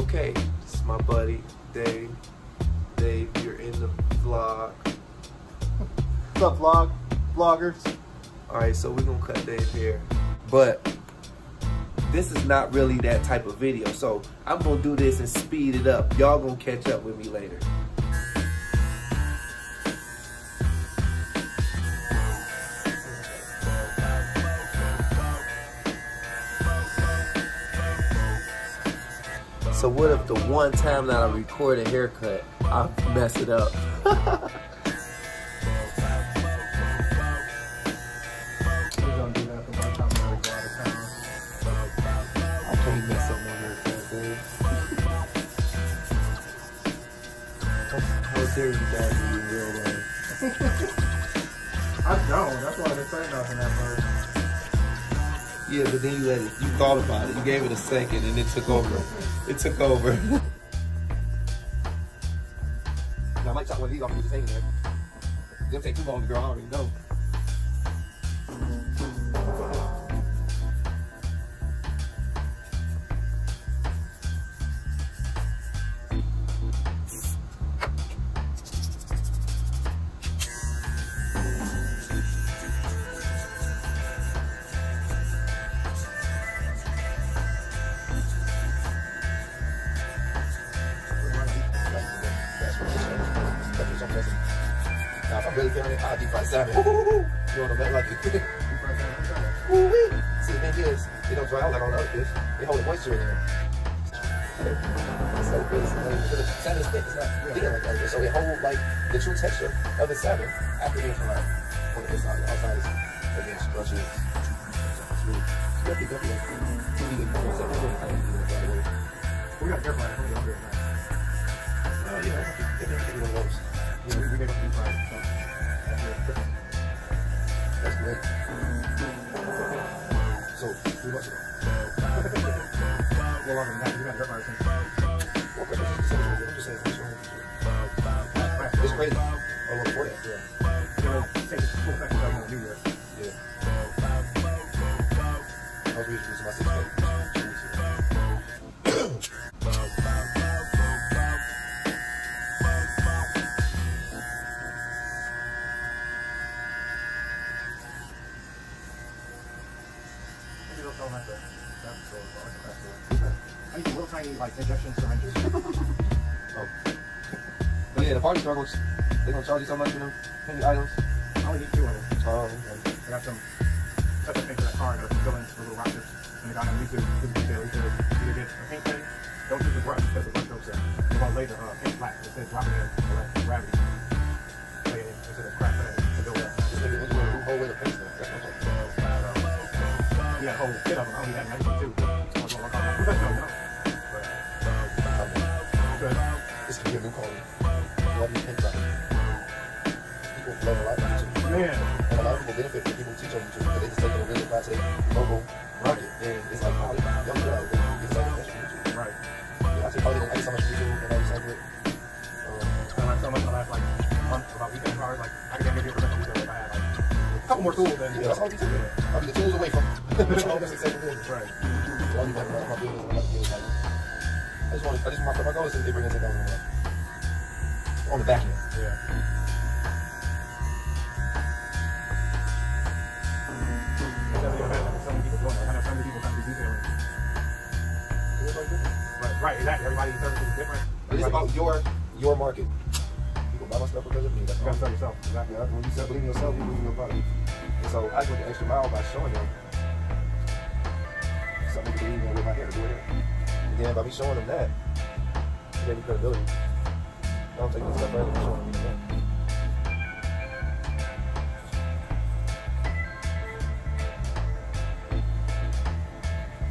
Okay, this is my buddy, Dave. Dave, you're in the vlog. What's up, vloggers? Alright, so we're gonna cut Dave here. But this is not really that type of video, so I'm gonna do this and speed it up. Y'all gonna catch up with me later. So what if the one time that I record a haircut, I mess it up? There you got me in real life. I don't. That's why I didn't say nothing at first. Yeah, but then you thought about it. You gave it a second and it took over. It took over. Now, I might chop one of these off and just hang in there. Them take too long, girl. I already know. Now, if I'm really feeling it, I'll deep fry salmon. You know what I'm like? Woo-wee. See, the thing is, they don't dry out like all the other fish. They hold the moisture in there. So good. The salmon is thick. It's not thin like that. So it holds like the true texture of the salmon after being from out on the inside. The outside is again scrunchy. It's really guppy. We got air fryer. We got air fryer. Oh yeah, get one of those. Yeah, we make a deep fry. That's great. So, 3 months ago. Well, longer than that, you got air fryer since. I'm just saying. It's crazy. Oh, look for that. Yeah. Take the full effect of New Year. Yeah. I was reintroducing my 6 pack. I need little tiny like injection syringes. Oh. But yeah, the party struggles. They're gonna charge you so much for them penny items. I only need 2 of them. Oh, okay. I got some such a thing for that car that fill in the little rockets. And the guy on YouTube, he said either get a paint pen, don't use the brush because the brush goes in. You're gonna lay the paint flat instead of dropping it to let gravity lay it in instead of crap to build up. This nigga was doing a whole way to paint stuff. That's what I'm talking. He had a whole kit of them. I only had 19 too. This could be a new calling. Love me paint dry. People love a lot of YouTube. Man. And a lot of people benefit from people teach on YouTube because they just take it and really apply to their local market. And it's like, oh, young girl, get something that's from YouTube. Right. Yeah, I get so much from YouTube and I recycle it. I learned so much in the last like month about weekend cars. Like I could never get rid of YouTube if I had like a couple more tools than yeah, that's all you do. I'll be the tools away from all the successful business. Right. All you have to my business and my business like I just my goal is to bring in 10,000 a month. On the back end. Yeah. Right, exactly. Everybody's service is different. It's about your market. People buy my stuff because of me. That's you gotta sell yourself. Exactly. When you believe in yourself, you believe in your product. And so I went the extra mile by showing them something to believe in with my hair to do it. And then by me showing them that, it gave me credibility. I don't take this stuff further than showing them that.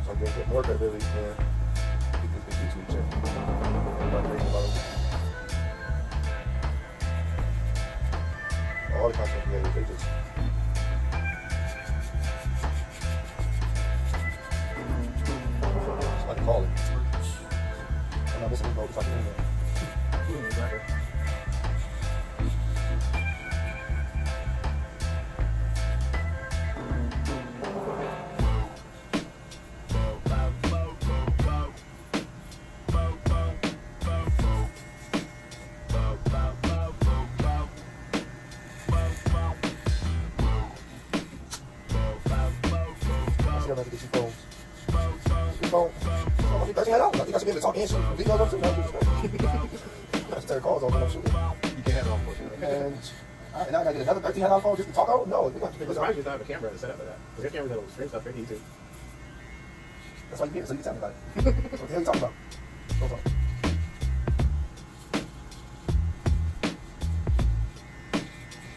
So I'm going to get more credibility than because they YouTube channel. All the content creators, they just it's like calling. I'm not missing info, it's like an email. Exactly. phone. I think $1,300. I think I should be able to talk and shoot videos on too. I should turn calls on when I'm shooting. You can't have it on, unfortunately. And now I gotta get another $1,300 phone just to talk on? No. It's surprised you don't have a camera to set up for that. Because your cameras that will stream stuff pretty easy. That's why you get it, so you can tell me about it. What the hell you talking about? Don't talk.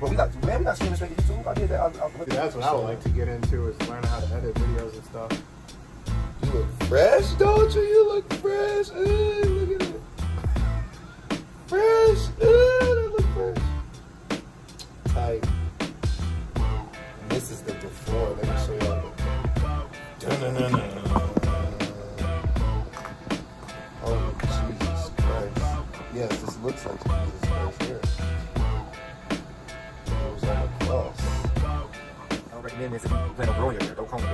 But we not streaming straight to YouTube. I did that. That's what I would like to get into is learning how to edit videos and stuff. You look fresh, don't you? You look fresh. Look at it. Fresh. That look fresh. Tight. And this is the before. Let me show y'all. Oh, Jesus Christ. Yes, this looks like Jesus Christ here. It was on the cross. I don't recommend this if you plan on growing your hair. Don't comb it.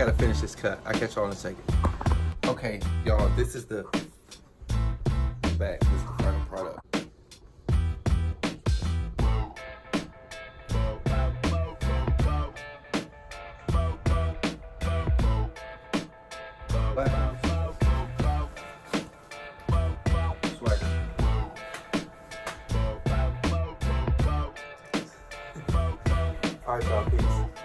gotta finish this cut. I'll catch y'all in a second. Okay, y'all, this is the back. This is the final product. Swagger. All right, y'all, peace.